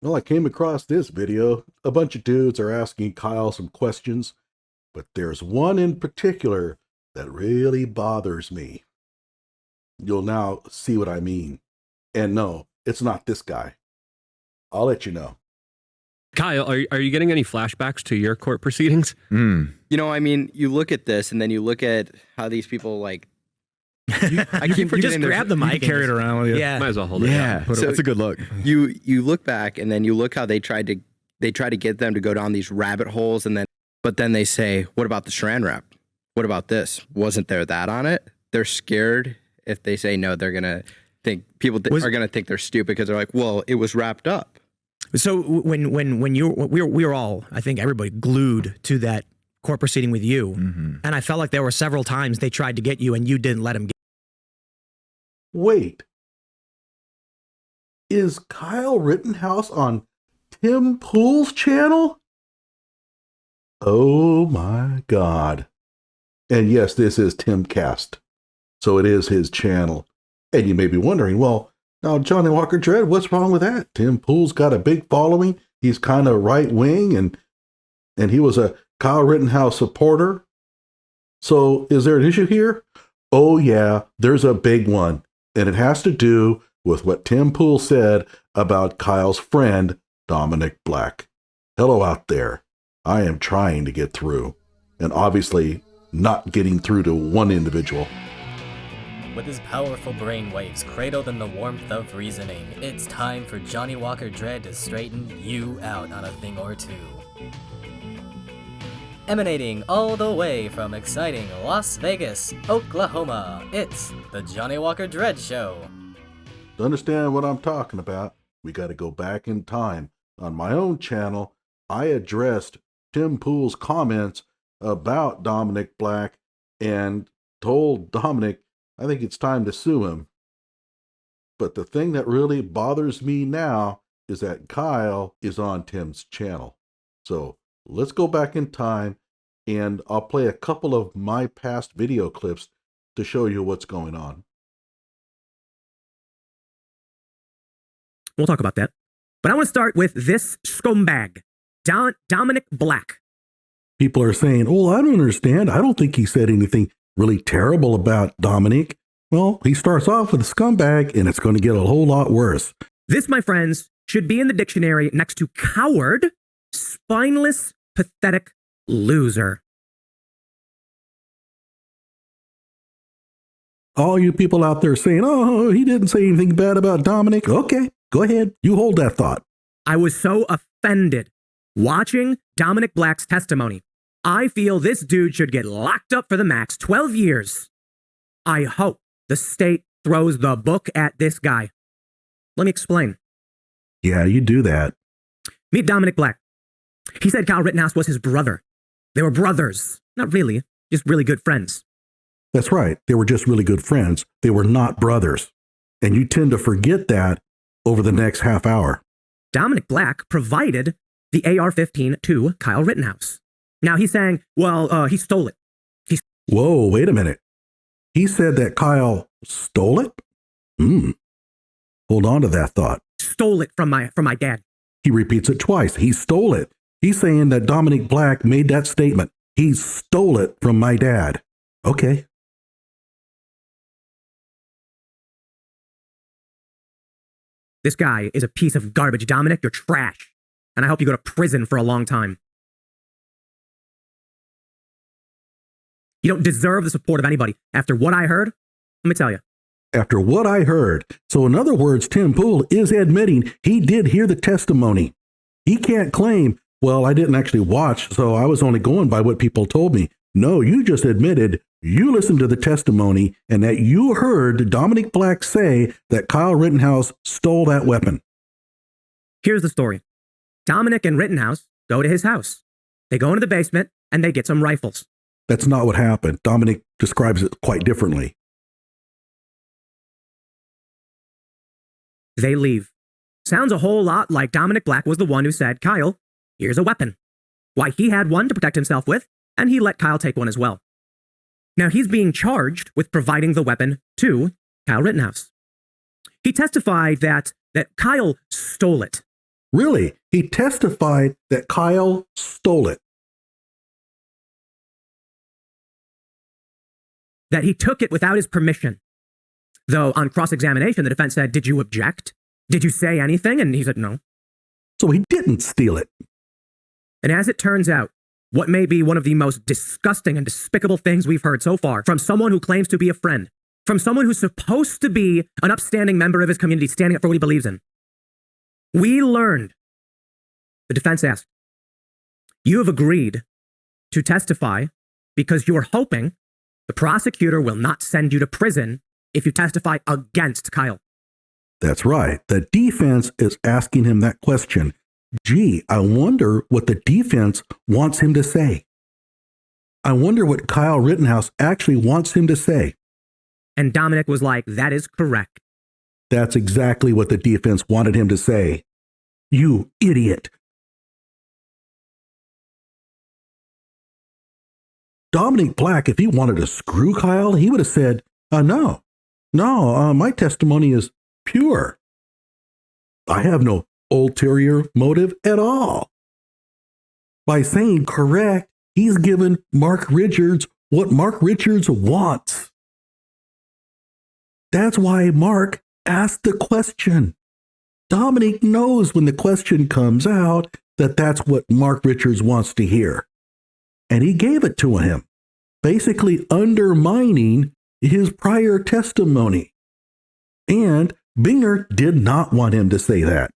Well, I came across this video. A bunch of dudes are asking Kyle some questions, but there's one in particular that really bothers me. You'll now see what I mean. And no, it's not this guy. I'll let you know. Kyle, are you getting any flashbacks to your court proceedings? You know, I mean, you look at this and then you look at how these people like. I keep just grab the mic, carry it around with you. Yeah, Might as well hold it. Yeah, so That's a good look. you look back and then you look how they try to get them to go down these rabbit holes, and but then they say, "What about the Saran wrap? What about this? Wasn't there that on it?" They're scared if they say no. They're gonna think are gonna think they're stupid because they're like, "Well, it was wrapped up." So when we were all, I think everybody glued to that court proceeding with you, and I felt like there were several times they tried to get you and you didn't let them get. Wait. Is Kyle Rittenhouse on Tim Pool's channel? Oh my God. And yes, this is Timcast. So it is his channel. And you may be wondering, well, now Johnny Walker Dredd, what's wrong with that? Tim Pool's got a big following. He's kind of right wing and he was a Kyle Rittenhouse supporter. So is there an issue here? Oh yeah, there's a big one. And it has to do with what Tim Pool said about Kyle's friend, Dominick Black. Hello out there. I am trying to get through, and obviously not getting through to one individual. With his powerful brainwaves cradled in the warmth of reasoning, it's time for Johnny Walker Dredd to straighten you out on a thing or two. Emanating all the way from exciting Las Vegas, Oklahoma, it's the Johnny Walker Dredd Show. To understand what I'm talking about, we got to go back in time. On my own channel, I addressed Tim Pool's comments about Dominick Black and told Dominick I think it's time to sue him. But the thing that really bothers me now is that Kyle is on Tim's channel. So let's go back in time and I'll play a couple of my past video clips to show you what's going on. We'll talk about that. But I want to start with this scumbag, Dominick Black. People are saying, oh, I don't understand. I don't think he said anything really terrible about Dominick. Well, he starts off with a scumbag and it's going to get a whole lot worse. This, my friends, should be in the dictionary next to coward, spineless, pathetic loser. All you people out there saying, oh, he didn't say anything bad about Dominick. Okay, go ahead. You hold that thought. I was so offended watching Dominick Black's testimony. I feel this dude should get locked up for the max, 12 years. I hope the state throws the book at this guy. Let me explain. Yeah, you do that. Meet Dominick Black. He said Kyle Rittenhouse was his brother. They were brothers. Not really, just really good friends. That's right. They were just really good friends. They were not brothers. And you tend to forget that over the next half hour. Dominick Black provided the AR-15 to Kyle Rittenhouse. Now he's saying, well, he stole it. Whoa, wait a minute. He said that Kyle stole it? Hold on to that thought. Stole it from my dad. He repeats it twice. He stole it. He's saying that Dominick Black made that statement. He stole it from my dad. Okay. This guy is a piece of garbage. Dominick, you're trash. And I hope you go to prison for a long time. You don't deserve the support of anybody. After what I heard, let me tell you. After what I heard. So in other words, Tim Pool is admitting he did hear the testimony. He can't claim, well, I didn't actually watch, so I was only going by what people told me. No, you just admitted you listened to the testimony and that you heard Dominick Black say that Kyle Rittenhouse stole that weapon. Here's the story. Dominick and Rittenhouse go to his house. They go into the basement and they get some rifles. That's not what happened. Dominick describes it quite differently. They leave. Sounds a whole lot like Dominick Black was the one who said, Kyle, here's a weapon. Why, he had one to protect himself with, and he let Kyle take one as well. Now, he's being charged with providing the weapon to Kyle Rittenhouse. He testified that Kyle stole it. Really, he testified that Kyle stole it. That he took it without his permission. Though on cross-examination, the defense said, did you object? Did you say anything? And he said, no. So he didn't steal it. And as it turns out, what may be one of the most disgusting and despicable things we've heard so far from someone who claims to be a friend, from someone who's supposed to be an upstanding member of his community standing up for what he believes in. We learned, the defense asked, you have agreed to testify because you are hoping the prosecutor will not send you to prison if you testify against Kyle. That's right. The defense is asking him that question. Gee, I wonder what the defense wants him to say. I wonder what Kyle Rittenhouse actually wants him to say. And Dominick was like, that is correct. That's exactly what the defense wanted him to say. You idiot. Dominick Black, if he wanted to screw Kyle, he would have said, no, my testimony is pure. I have no ulterior motive at all. By saying correct, he's given Mark Richards what Mark Richards wants. That's why Mark asked the question. Dominick knows when the question comes out that that's what Mark Richards wants to hear. And he gave it to him, basically undermining his prior testimony. And Binger did not want him to say that.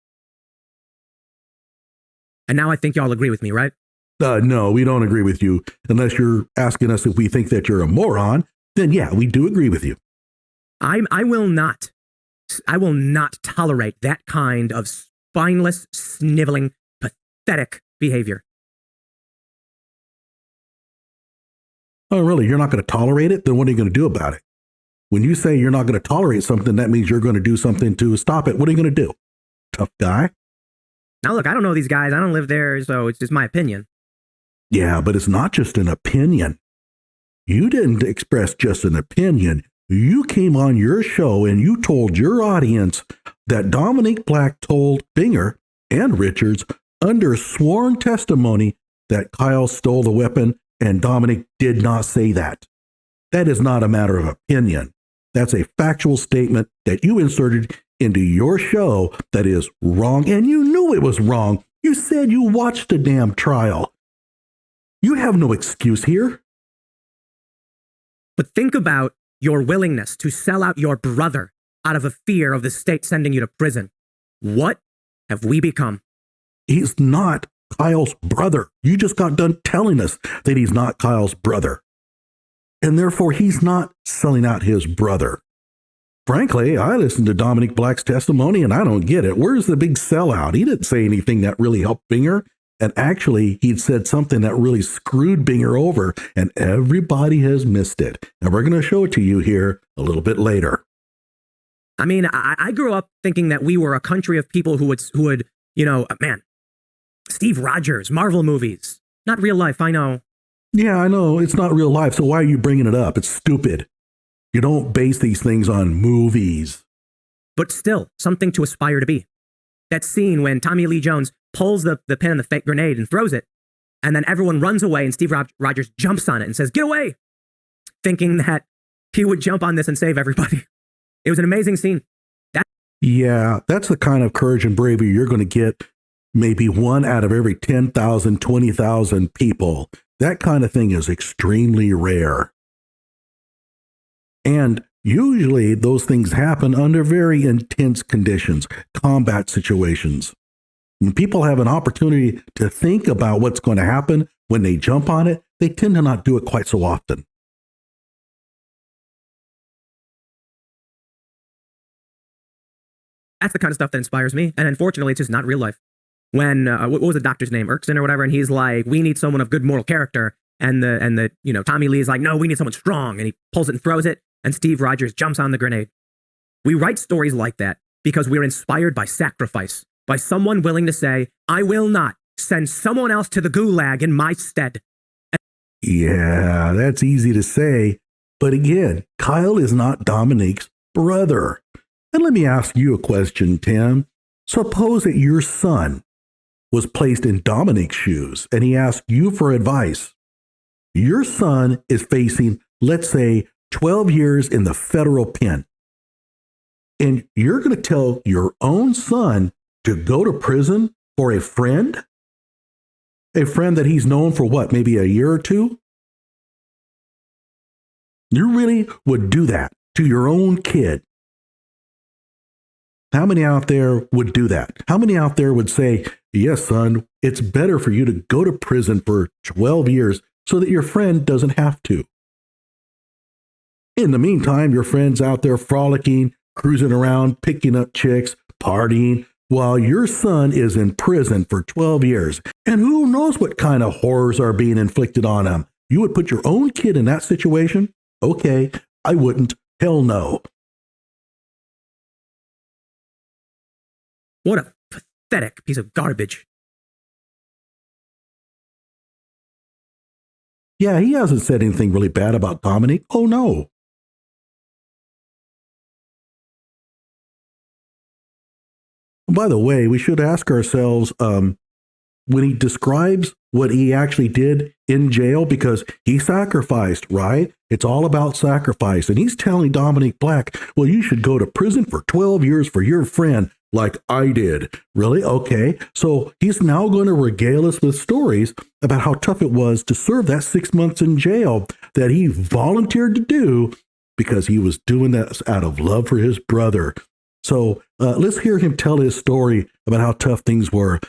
And now I think y'all agree with me, right? No, we don't agree with you. Unless you're asking us if we think that you're a moron, then yeah, we do agree with you. I will not tolerate that kind of spineless, sniveling, pathetic behavior. Oh, really? You're not going to tolerate it? Then what are you going to do about it? When you say you're not going to tolerate something, that means you're going to do something to stop it. What are you going to do? Tough guy? Now, look, I don't know these guys. I don't live there, so it's just my opinion. Yeah, but it's not just an opinion. You didn't express just an opinion. You came on your show and you told your audience that Dominick Black told Binger and Richards under sworn testimony that Kyle stole the weapon, and Dominick did not say that. That is not a matter of opinion. That's a factual statement that you inserted into your show that is wrong, and you knew it was wrong. You said you watched the damn trial. You have no excuse here. But think about your willingness to sell out your brother out of a fear of the state sending you to prison. What have we become? He's not Kyle's brother. You just got done telling us that he's not Kyle's brother. And therefore, he's not selling out his brother. Frankly, I listened to Dominick Black's testimony and I don't get it. Where's the big sellout? He didn't say anything that really helped Binger. And actually, he'd said something that really screwed Binger over, and everybody has missed it. And we're going to show it to you here a little bit later. I mean, I grew up thinking that we were a country of people who would, man, Steve Rogers, Marvel movies, not real life. I know. Yeah, I know. It's not real life. So why are you bringing it up? It's stupid. You don't base these things on movies. But still, something to aspire to be. That scene when Tommy Lee Jones pulls the pin and the fake grenade and throws it, and then everyone runs away and Steve Rogers jumps on it and says, "Get away," thinking that he would jump on this and save everybody. It was an amazing scene. Yeah, that's the kind of courage and bravery you're going to get maybe one out of every 10,000, 20,000 people. That kind of thing is extremely rare. And usually those things happen under very intense conditions, combat situations. When people have an opportunity to think about what's going to happen when they jump on it, they tend to not do it quite so often. That's the kind of stuff that inspires me. And unfortunately, it's just not real life. When, what was the doctor's name? Erkson or whatever. And he's like, we need someone of good moral character. And the Tommy Lee is like, no, we need someone strong. And he pulls it and throws it. And Steve Rogers jumps on the grenade. We write stories like that because we're inspired by sacrifice, by someone willing to say, I will not send someone else to the gulag in my stead. Yeah, that's easy to say. But again, Kyle is not Dominick's brother. And let me ask you a question, Tim. Suppose that your son was placed in Dominick's shoes and he asked you for advice, your son is facing, let's say, 12 years in the federal pen. And you're going to tell your own son to go to prison for a friend? A friend that he's known for what, maybe a year or two? You really would do that to your own kid? How many out there would do that? How many out there would say, yes, son, it's better for you to go to prison for 12 years so that your friend doesn't have to? In the meantime, your friend's out there frolicking, cruising around, picking up chicks, partying, while your son is in prison for 12 years. And who knows what kind of horrors are being inflicted on him? You would put your own kid in that situation? Okay, I wouldn't. Hell no. What a pathetic piece of garbage. Yeah, he hasn't said anything really bad about Dominick. Oh, no. By the way, we should ask ourselves, when he describes what he actually did in jail, because he sacrificed, right? It's all about sacrifice. And he's telling Dominick Black, well, you should go to prison for 12 years for your friend like I did. Really? Okay. So he's now going to regale us with stories about how tough it was to serve that 6 months in jail that he volunteered to do because he was doing that out of love for his brother. So let's hear him tell his story about how tough things were.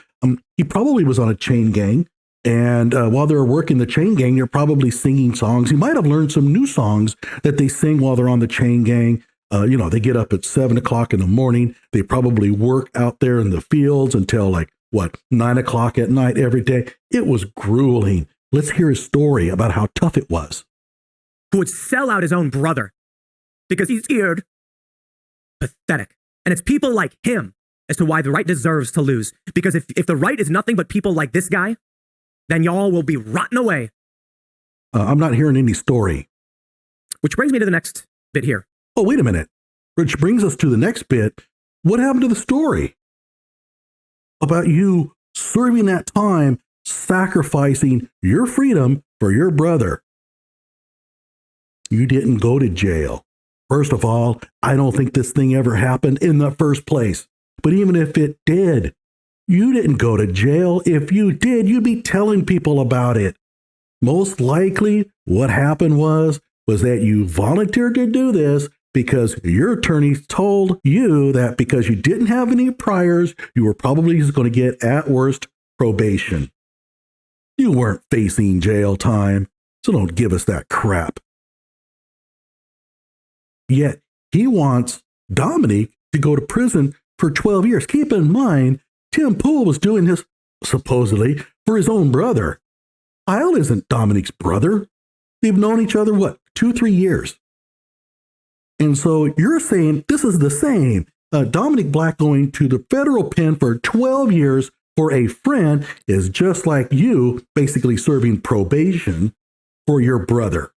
He probably was on a chain gang. And while they were working the chain gang, they're probably singing songs. He might have learned some new songs that they sing while they're on the chain gang. They get up at 7 o'clock in the morning. They probably work out there in the fields until 9 o'clock at night every day. It was grueling. Let's hear his story about how tough it was. Who would sell out his own brother because he's scared. Pathetic. And it's people like him as to why the right deserves to lose. Because if the right is nothing but people like this guy, then y'all will be rotting away. I'm not hearing any story. Which brings me to the next bit here. Oh, wait a minute. Which brings us to the next bit. What happened to the story about you serving that time, sacrificing your freedom for your brother? You didn't go to jail. First of all, I don't think this thing ever happened in the first place. But even if it did, you didn't go to jail. If you did, you'd be telling people about it. Most likely, what happened was that you volunteered to do this because your attorney told you that because you didn't have any priors, you were probably just going to get, at worst, probation. You weren't facing jail time, so don't give us that crap. Yet, he wants Dominick to go to prison for 12 years. Keep in mind, Tim Pool was doing this, supposedly, for his own brother. Kyle isn't Dominick's brother. They've known each other, 2-3 years? And so you're saying this is the same. Dominick Black going to the federal pen for 12 years for a friend is just like you basically serving probation for your brother.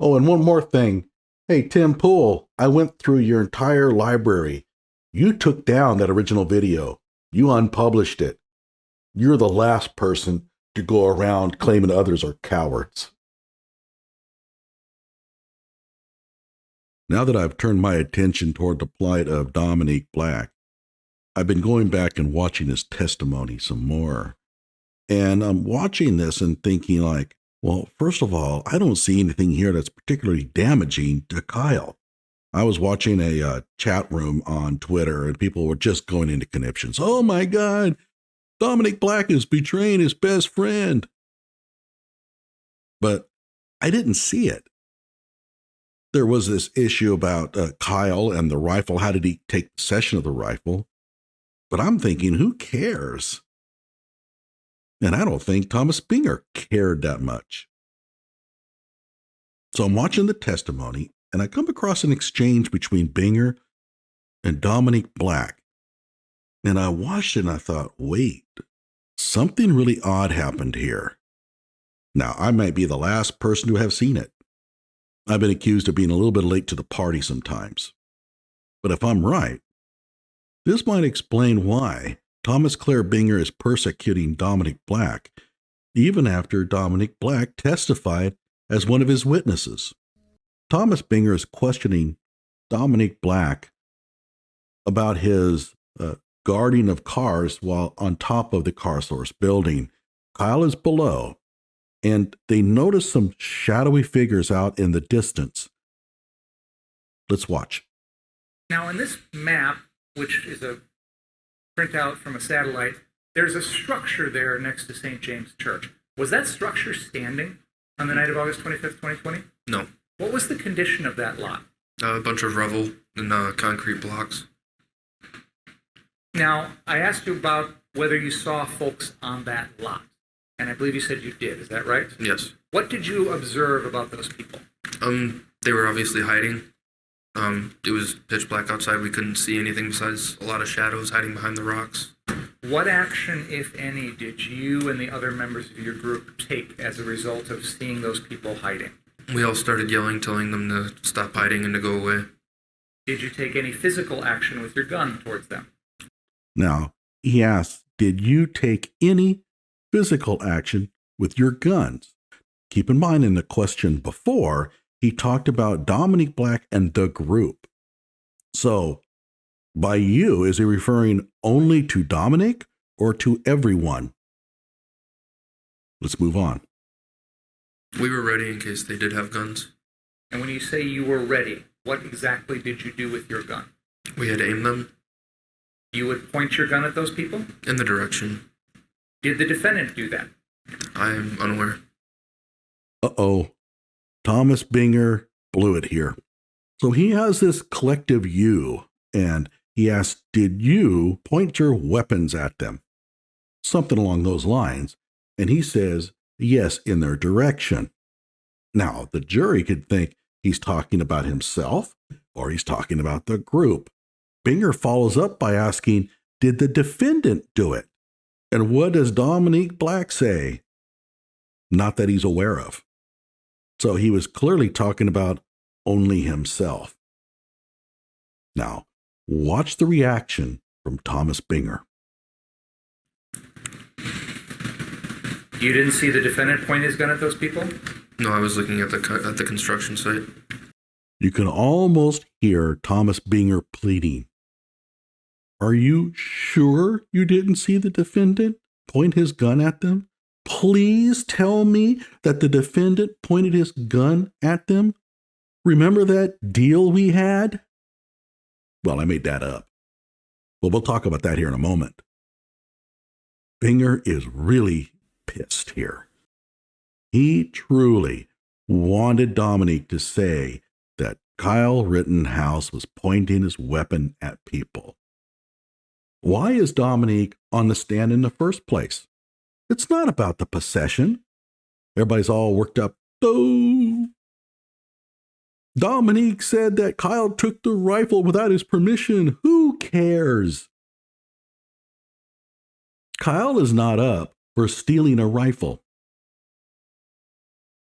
Oh, and one more thing. Hey, Tim Pool, I went through your entire library. You took down that original video. You unpublished it. You're the last person to go around claiming others are cowards. Now that I've turned my attention toward the plight of Dominick Black, I've been going back and watching his testimony some more. And I'm watching this and thinking well, first of all, I don't see anything here that's particularly damaging to Kyle. I was watching a chat room on Twitter and people were just going into conniptions. Oh my God, Dominick Black is betraying his best friend. But I didn't see it. There was this issue about Kyle and the rifle. How did he take possession of the rifle? But I'm thinking, who cares? And I don't think Thomas Binger cared that much. So I'm watching the testimony, and I come across an exchange between Binger and Dominick Black. And I watched it and I thought, wait, something really odd happened here. Now, I might be the last person to have seen it. I've been accused of being a little bit late to the party sometimes. But if I'm right, This might explain why Thomas Clare Binger is persecuting Dominick Black, even after Dominick Black testified as one of his witnesses. Thomas Binger is questioning Dominick Black about his guarding of cars while on top of the car source building. Kyle is below, and they notice some shadowy figures out in the distance. Let's watch. Now, in this map, which is a printout from a satellite, there's a structure there next to St. James Church. Was that structure standing on the night of August 25th, 2020? No. What was the condition of that lot? A bunch of rubble and concrete blocks. Now, I asked you about whether you saw folks on that lot, and I believe you said you did. Is that right? Yes. What did you observe about those people? They were obviously hiding. It was pitch black outside. We couldn't see anything besides a lot of shadows hiding behind the rocks. What action, if any, did you and the other members of your group take as a result of seeing those people hiding? We all started yelling, telling them to stop hiding and to go away. Did you take any physical action with your gun towards them? Now, he asks, did you take any physical action with your guns? Keep in mind, in the question before, he talked about Dominick Black and the group. So, by you, is he referring only to Dominick or to everyone? Let's move on. We were ready in case they did have guns. And when you say you were ready, what exactly did you do with your gun? We had aimed them You would point your gun at those people? in the direction. Did the defendant do that? I am unaware. Uh-oh. Thomas Binger blew it here. So he has this collective you, and he asks, did you point your weapons at them? Something along those lines. And he says, yes, in their direction. Now, the jury could think he's talking about himself or he's talking about the group. Binger follows up by asking, did the defendant do it? And what does Dominick Black say? Not that he's aware of. So he was clearly talking about only himself. Now, watch the reaction from Thomas Binger. You didn't see the defendant point his gun at those people? No, I was looking at the construction site. You can almost hear Thomas Binger pleading. Are you sure you didn't see the defendant point his gun at them? Please tell me that the defendant pointed his gun at them. Remember that deal we had? Well, I made that up. Well, we'll talk about that here in a moment. Binger is really pissed here. He truly wanted Dominick to say that Kyle Rittenhouse was pointing his weapon at people. Why is Dominick on the stand in the first place? It's not about the possession. Everybody's all worked up. Oh. Dominick said that Kyle took the rifle without his permission. Who cares? Kyle is not up for stealing a rifle.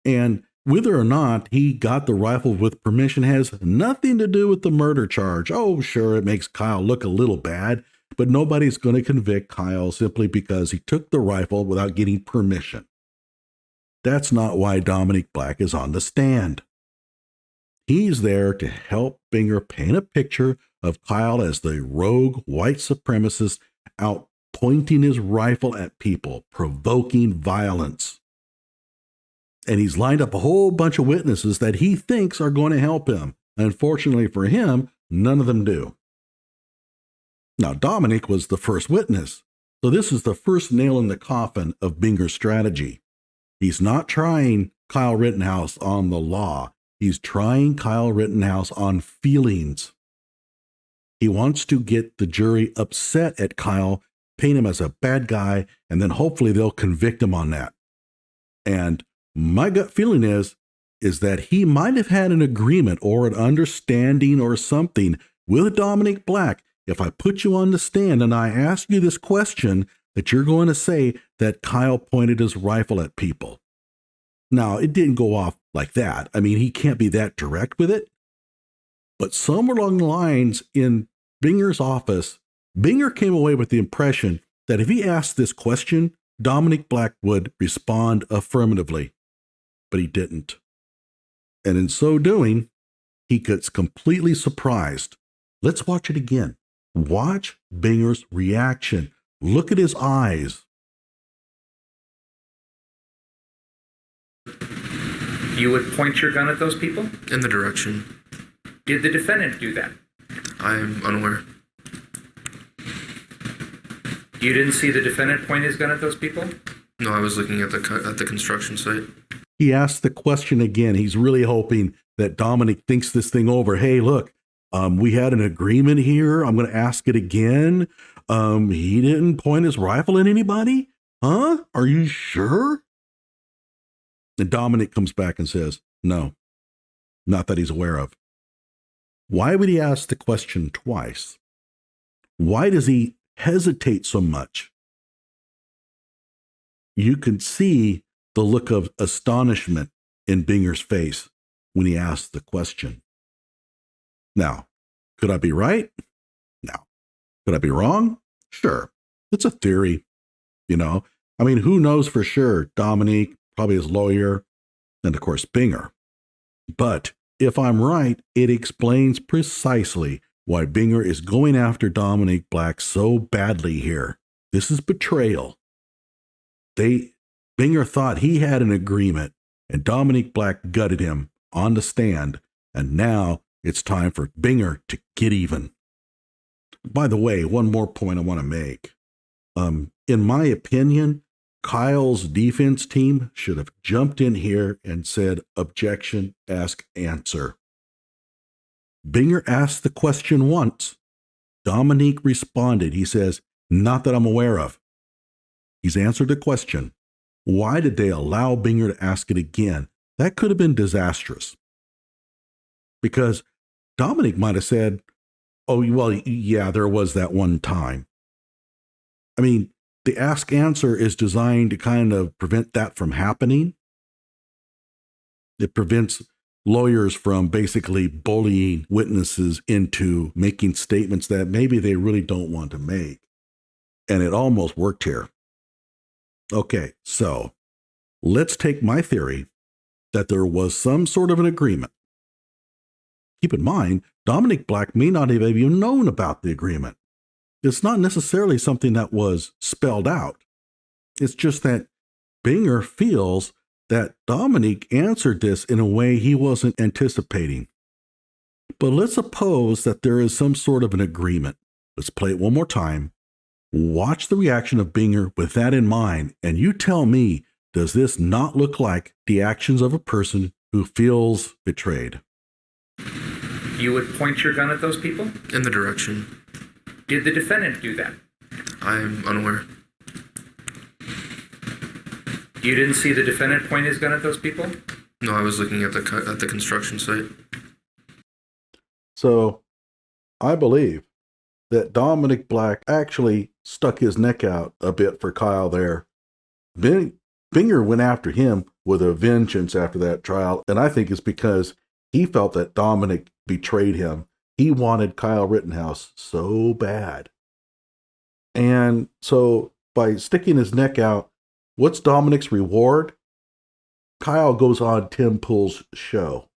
And whether or not he got the rifle with permission has nothing to do with the murder charge. Oh, sure, it makes Kyle look a little bad, but nobody's going to convict Kyle simply because he took the rifle without getting permission. That's not why Dominick Black is on the stand. He's there to help Binger paint a picture of Kyle as the rogue white supremacist out pointing his rifle at people, provoking violence. And he's lined up a whole bunch of witnesses that he thinks are going to help him. Unfortunately for him, none of them do. Now, Dominick was the first witness, so this is the first nail in the coffin of Binger's strategy. He's not trying Kyle Rittenhouse on the law. He's trying Kyle Rittenhouse on feelings. He wants to get the jury upset at Kyle, paint him as a bad guy, and then hopefully they'll convict him on that. And my gut feeling is that he might have had an agreement or an understanding or something with Dominick Black. If I put you on the stand and I ask you this question, that you're going to say that Kyle pointed his rifle at people. Now, it didn't go off like that. I mean, he can't be that direct with it. But somewhere along the lines in Binger's office, Binger came away with the impression that if he asked this question, Dominick Black would respond affirmatively, but he didn't. And in so doing, he gets completely surprised. Let's watch it again. Watch Binger's reaction. Look at his eyes. You would point your gun at those people? In the direction. Did the defendant do that? I am unaware. You didn't see the defendant point his gun at those people? No, I was looking at the construction site. He asked the question again. He's really hoping that Dominick thinks this thing over. Hey, look, we had an agreement here. I'm going to ask it again. He didn't point his rifle at anybody? Huh? Are you sure? And Dominick comes back and says, no, not that he's aware of. Why would he ask the question twice? Why does he hesitate so much? You can see the look of astonishment in Binger's face when he asked the question. Now, could I be right? No. Could I be wrong? Sure. It's a theory, you know. I mean, who knows for sure? Dominick, probably his lawyer, and of course, Binger. But if I'm right, it explains precisely why Binger is going after Dominick Black so badly here. This is betrayal. Binger thought he had an agreement, and Dominick Black gutted him on the stand, and now it's time for Binger to get even. By the way, one more point I want to make. In my opinion, Kyle's defense team should have jumped in here and said, objection, ask, answer. Binger asked the question once. Dominick responded. He says, not that I'm aware of. He's answered the question. Why did they allow Binger to ask it again? That could have been disastrous. Because Dominick might have said, oh, well, yeah, there was that one time. I mean, the ask answer is designed to kind of prevent that from happening. It prevents lawyers from basically bullying witnesses into making statements that maybe they really don't want to make. And it almost worked here. Okay, so let's take my theory that there was some sort of an agreement. Keep in mind, Dominick Black may not have even known about the agreement. It's not necessarily something that was spelled out. It's just that Binger feels that Dominick answered this in a way he wasn't anticipating. But let's suppose that there is some sort of an agreement. Let's play it one more time. Watch the reaction of Binger with that in mind, and you tell me, does this not look like the actions of a person who feels betrayed? You would point your gun at those people? In the direction. Did the defendant do that? I am unaware. You didn't see the defendant point his gun at those people? No, I was looking at the construction site. So I believe that Dominick Black actually stuck his neck out a bit for Kyle there. Binger went after him with a vengeance after that trial, and I think it's because he felt that Dominick betrayed him. He wanted Kyle Rittenhouse so bad. And so by sticking his neck out, what's Dominick's reward? Kyle goes on Tim Pool's show.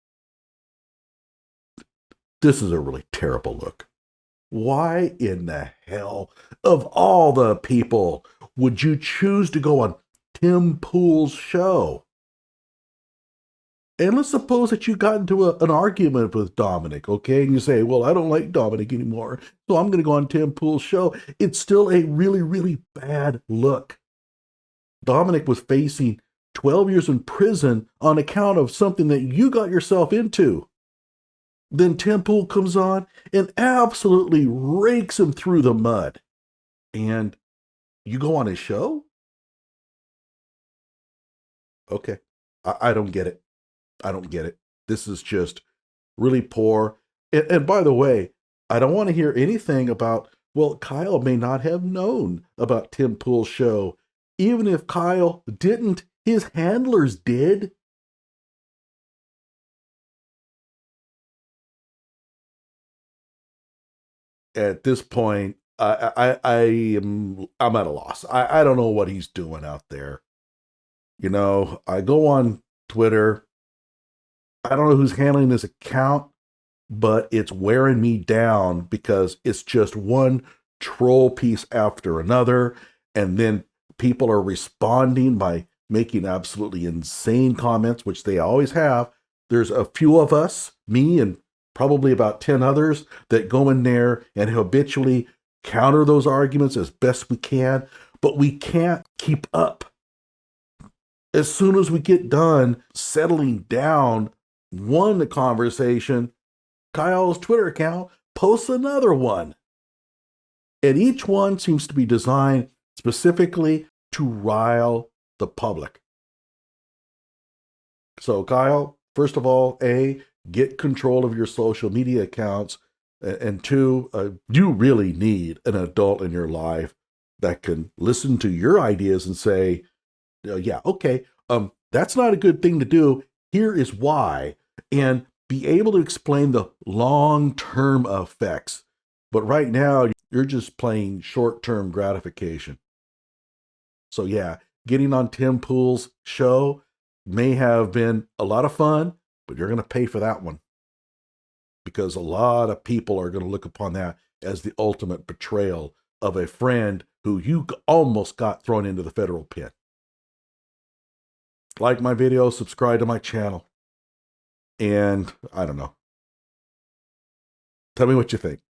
This is a really terrible look. Why in the hell, of all the people, would you choose to go on Tim Pool's show? And let's suppose that you got into an argument with Dominick, okay? And you say, well, I don't like Dominick anymore, so I'm going to go on Tim Pool's show. It's still a really, really bad look. Dominick was facing 12 years in prison on account of something that you got yourself into. Then Tim Pool comes on and absolutely rakes him through the mud. And you go on his show? Okay, I don't get it. I don't get it. This is just really poor. And by the way, I don't want to hear anything about, well, Kyle may not have known about Tim Pool's show. Even if Kyle didn't, his handlers did. At this point, I'm at a loss. I don't know what he's doing out there. You know, I go on Twitter. I don't know who's handling this account, but it's wearing me down because it's just one troll piece after another. And then people are responding by making absolutely insane comments, which they always have. There's a few of us, me and probably about 10 others, that go in there and habitually counter those arguments as best we can, but we can't keep up. As soon as we get done settling down one conversation, Kyle's Twitter account posts another one. And each one seems to be designed specifically to rile the public. So, Kyle, first of all, get control of your social media accounts. And two, you really need an adult in your life that can listen to your ideas and say, yeah, okay, that's not a good thing to do. Here is why. And be able to explain the long-term effects. But right now, you're just playing short-term gratification. So yeah, getting on Tim Pool's show may have been a lot of fun, but you're going to pay for that one. Because a lot of people are going to look upon that as the ultimate betrayal of a friend who you almost got thrown into the federal pen. Like my video, subscribe to my channel. And I don't know. Tell me what you think.